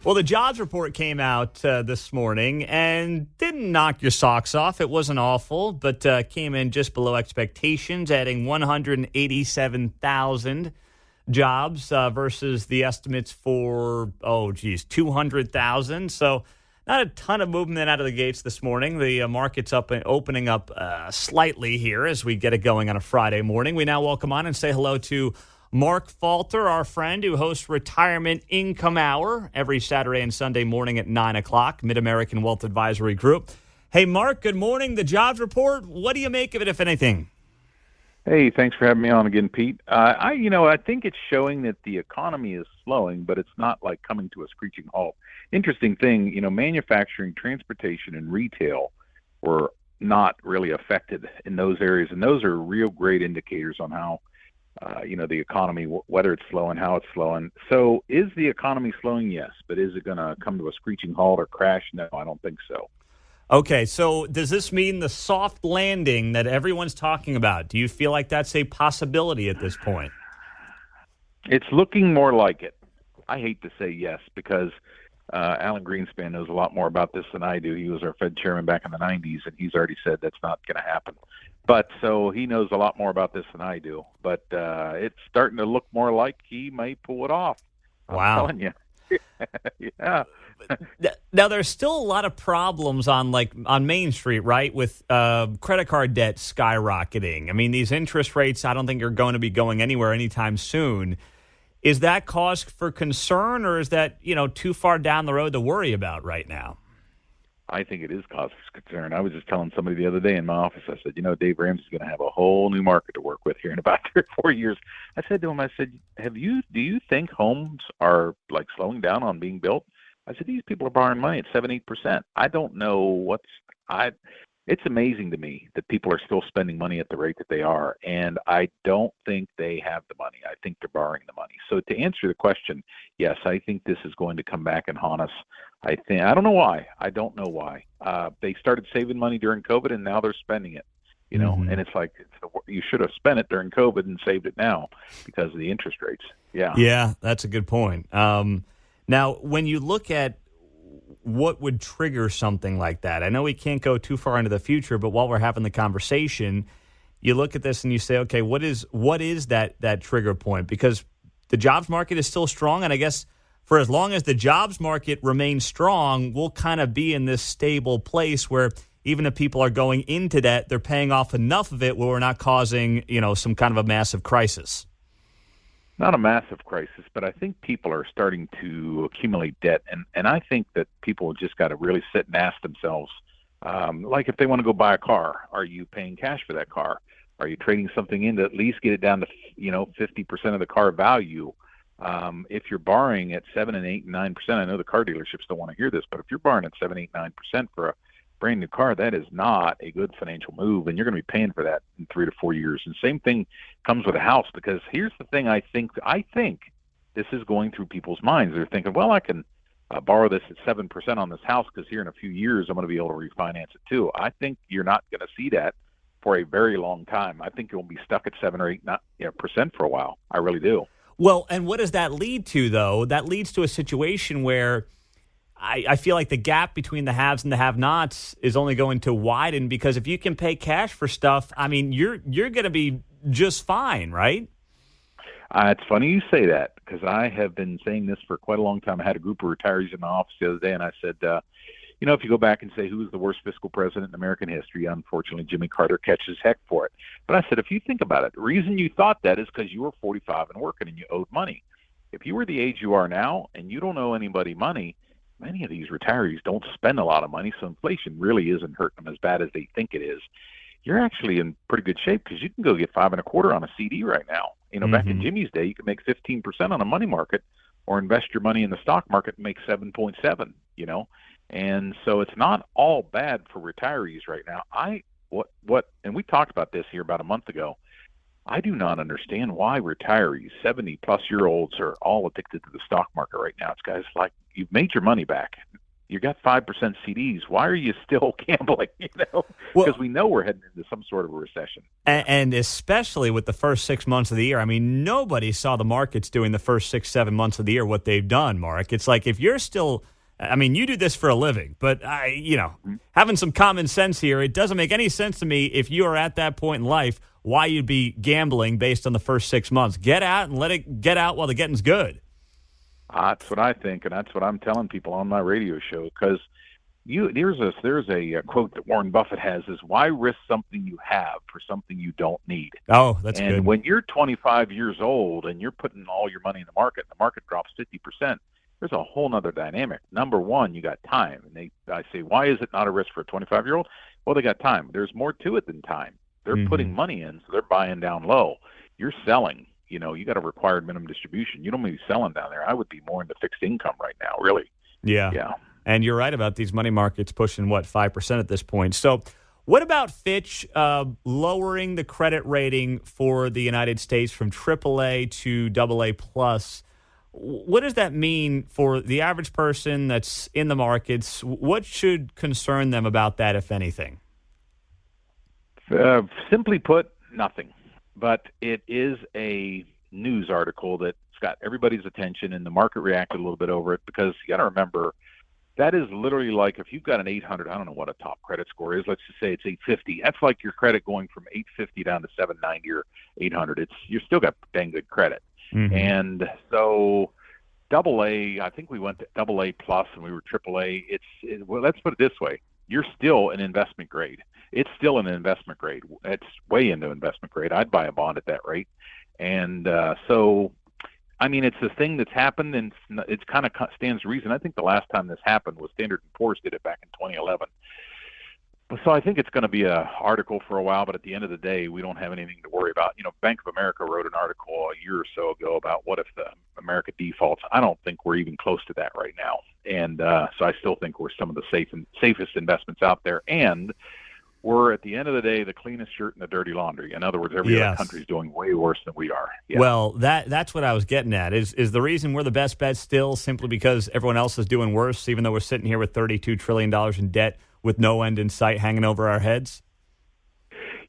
Well, the jobs report came out this morning and didn't knock your socks off. It wasn't awful, but came in just below expectations, adding 187,000 jobs versus the estimates for, 200,000. So not a ton of movement out of the gates this morning. The market's opening up slightly here as we get it going on a Friday morning. We now welcome on and say hello to Mark Falter, our friend who hosts Retirement Income Hour every Saturday and Sunday morning at 9 o'clock, Mid-American Wealth Advisory Group. Hey, Mark, good morning. The jobs report, what do you make of it, if anything? Hey, thanks for having me on again, Pete. I think it's showing that the economy is slowing, but it's not like coming to a screeching halt. Interesting thing, manufacturing, transportation, and retail were not really affected in those areas, and those are real great indicators on how the economy, whether it's slowing, how it's slowing. So is the economy slowing? Yes. But is it going to come to a screeching halt or crash? No, I don't think so. Okay, so does this mean the soft landing that everyone's talking about? Do you feel like that's a possibility at this point? It's looking more like it. I hate to say yes because Alan Greenspan knows a lot more about this than I do. He was our Fed chairman back in the 90s, and he's already said that's not going to happen. But so he knows a lot more about this than I do. But it's starting to look more like he may pull it off. Wow. I'm telling you. Yeah. Now, there's still a lot of problems on Main Street, right, with credit card debt skyrocketing. I mean, these interest rates, I don't think are going to be going anywhere anytime soon. Is that cause for concern, or is that, too far down the road to worry about right now? I think it is cause for concern. I was just telling somebody the other day in my office, I said, Dave Ramsey's going to have a whole new market to work with here in about 3 or 4 years. I said to him, do you think homes are like slowing down on being built? I said, these people are borrowing money at 7-8%. I don't know it's amazing to me that people are still spending money at the rate that they are. And I don't think they have the money. I think they're borrowing the money. So to answer the question, yes, I think this is going to come back and haunt us. I don't know why. They started saving money during COVID and now they're spending it, and it's like, you should have spent it during COVID and saved it now because of the interest rates. Yeah. Yeah, that's a good point. Now, when you look at what would trigger something like that, I know we can't go too far into the future, but while we're having the conversation, you look at this and you say, okay, what is that trigger point? Because the jobs market is still strong, and I guess for as long as the jobs market remains strong, we'll kind of be in this stable place where even if people are going into debt, they're paying off enough of it where we're not causing, some kind of a massive crisis. Not a massive crisis, but I think people are starting to accumulate debt. And I think that people just got to really sit and ask themselves, like if they want to go buy a car, are you paying cash for that car? Are you trading something in to at least get it down to, 50% of the car value? If you're borrowing at 7 and 8 and 9%, I know the car dealerships don't want to hear this, but if you're borrowing at 7, 8, 9% for a brand new car, that is not a good financial move, and you're going to be paying for that in 3 to 4 years. And same thing comes with a house, because here's the thing: I think this is going through people's minds. They're thinking, well, I can borrow this at 7% on this house because here in a few years I'm going to be able to refinance it too. I think you're not going to see that for a very long time. I think you'll be stuck at 7 or 8 percent for a while. I really do. Well, and what does that lead to, though? That leads to a situation where I feel like the gap between the haves and the have-nots is only going to widen, because if you can pay cash for stuff, I mean, you're going to be just fine, right? It's funny you say that, because I have been saying this for quite a long time. I had a group of retirees in my office the other day, and I said, if you go back and say who's the worst fiscal president in American history, unfortunately, Jimmy Carter catches heck for it. But I said, if you think about it, the reason you thought that is because you were 45 and working and you owed money. If you were the age you are now and you don't owe anybody money, many of these retirees don't spend a lot of money, so inflation really isn't hurting them as bad as they think it is. You're actually in pretty good shape, because you can go get 5.25% on a CD right now. Back in Jimmy's day, you could make 15% on a money market, or invest your money in the stock market and make 7.7. And so it's not all bad for retirees right now. And we talked about this here about a month ago. I do not understand why retirees, 70-plus-year-olds, are all addicted to the stock market right now. It's guys like, you've made your money back. You got 5% CDs. Why are you still gambling? Well, Because we know we're heading into some sort of a recession. And especially with the first 6 months of the year. I mean, nobody saw the markets doing the first 6, 7 months of the year what they've done, Mark. It's like if you're still, I mean, you do this for a living, but having some common sense here, it doesn't make any sense to me if you are at that point in life why you'd be gambling based on the first 6 months. Get out and let it get out while the getting's good. That's what I think, and that's what I'm telling people on my radio show. Because there's a quote that Warren Buffett has: "Is why risk something you have for something you don't need?" Oh, that's and good. When you're 25 years old and you're putting all your money in the market drops 50%. There's a whole nother dynamic. Number one, you got time, and I say, why is it not a risk for a 25-year-old? Well, they got time. There's more to it than time. They're putting money in, so they're buying down low. You're selling. You got a required minimum distribution. You don't be selling down there. I would be more into fixed income right now, really. Yeah. And you're right about these money markets pushing, 5% at this point. So what about Fitch lowering the credit rating for the United States from AAA to AA+? What does that mean for the average person that's in the markets? What should concern them about that, if anything? Simply put, nothing. But it is a news article that's got everybody's attention, and the market reacted a little bit over it because you got to remember that is literally like if you've got an 800, I don't know what a top credit score is. Let's just say it's 850. That's like your credit going from 850 down to 790 or 800. You still got dang good credit. Mm-hmm. And so AA, I think we went to AA plus and we were AAA. Well, let's put it this way. You're still an investment grade. It's still an investment grade. It's way into investment grade. I'd buy a bond at that rate. And so, I mean, it's a thing that's happened, and it's kind of stands to reason. I think the last time this happened was Standard & Poor's did it back in 2011. So I think it's going to be an article for a while, but at the end of the day, we don't have anything to worry about. Bank of America wrote an article a year or so ago about what if the America defaults. I don't think we're even close to that right now. And so I still think we're some of the safest investments out there. And we're, at the end of the day, the cleanest shirt in the dirty laundry. In other words, every other country is doing way worse than we are. Yeah. Well, that's what I was getting at. Is the reason we're the best bet still simply because everyone else is doing worse, even though we're sitting here with $32 trillion in debt with no end in sight hanging over our heads?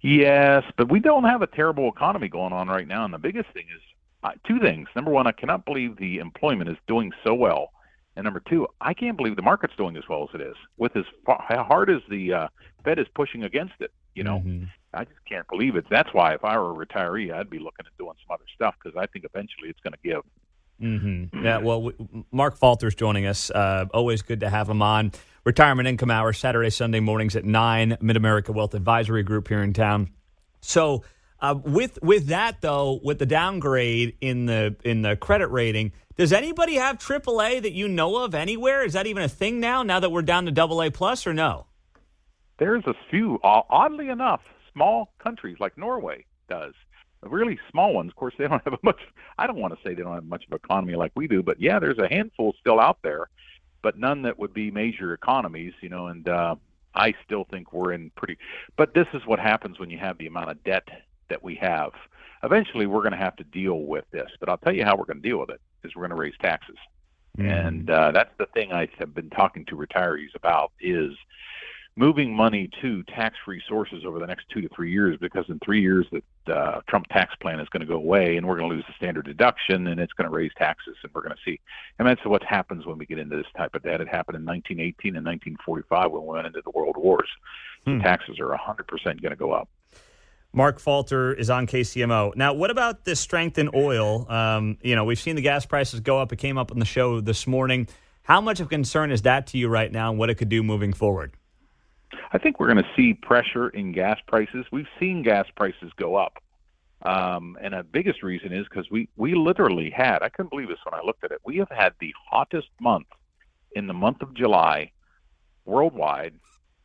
Yes, but we don't have a terrible economy going on right now. And the biggest thing is two things. Number one, I cannot believe the employment is doing so well. And number two, I can't believe the market's doing as well as it is. With as hard as the Fed is pushing against it, I just can't believe it. That's why if I were a retiree, I'd be looking at doing some other stuff because I think eventually it's going to give. Mm-hmm. Yeah, well, Mark Falter's joining us. Always good to have him on. Retirement Income Hour, Saturday, Sunday mornings at 9, Mid-America Wealth Advisory Group here in town. So with that, though, with the downgrade in the credit rating, does anybody have AAA that you know of anywhere? Is that even a thing now that we're down to AA plus, or no? There's a few, oddly enough, small countries like Norway does. Really small ones. Of course, they don't have I don't want to say they don't have much of an economy like we do, but yeah, there's a handful still out there, but none that would be major economies, and I still think we're in but this is what happens when you have the amount of debt that we have. Eventually, we're going to have to deal with this, but I'll tell you how we're going to deal with it, is we're going to raise taxes. And that's the thing I have been talking to retirees about, is moving money to tax-free sources over the next 2 to 3 years, because in 3 years the Trump tax plan is going to go away, and we're going to lose the standard deduction, and it's going to raise taxes, and we're going to see. And that's what happens when we get into this type of debt. It happened in 1918 and 1945 when we went into the World Wars. The taxes are 100% going to go up. Mark Falter is on KCMO. Now, what about this strength in oil? We've seen the gas prices go up. It came up on the show this morning. How much of concern is that to you right now, and what it could do moving forward? I think we're going to see pressure in gas prices. We've seen gas prices go up. And the biggest reason is because we literally had, I couldn't believe this when I looked at it, we have had the hottest month in the month of July worldwide,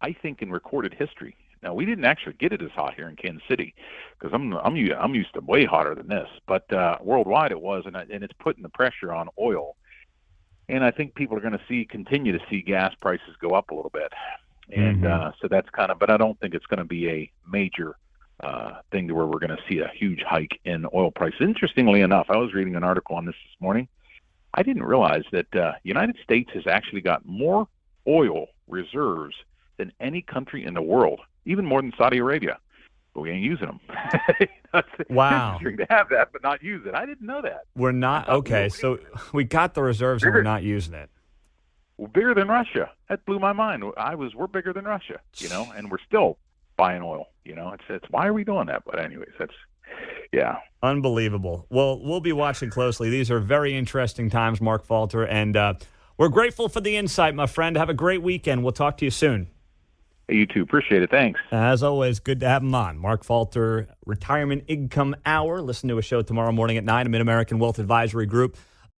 I think, in recorded history. Now, we didn't actually get it as hot here in Kansas City because I'm used to way hotter than this. But worldwide it was, and it's putting the pressure on oil. And I think people are going to continue to see gas prices go up a little bit. And so that's but I don't think it's going to be a major thing to where we're going to see a huge hike in oil prices. Interestingly enough, I was reading an article on this morning. I didn't realize that the United States has actually got more oil reserves than any country in the world, even more than Saudi Arabia. But we ain't using them. It's Wow. interesting to have that, but not use it. I didn't know that. We're not. Okay, so we got the reserves and we're not using it. Well, bigger than Russia. That blew my mind. We're bigger than Russia, and we're still buying oil. It's why are we doing that? But anyways, yeah. Unbelievable. Well, we'll be watching closely. These are very interesting times, Mark Falter, and we're grateful for the insight, my friend. Have a great weekend. We'll talk to you soon. Hey, you too. Appreciate it. Thanks. As always, good to have him on. Mark Falter, Retirement Income Hour. Listen to a show tomorrow morning at 9, a Mid-American Wealth Advisory Group.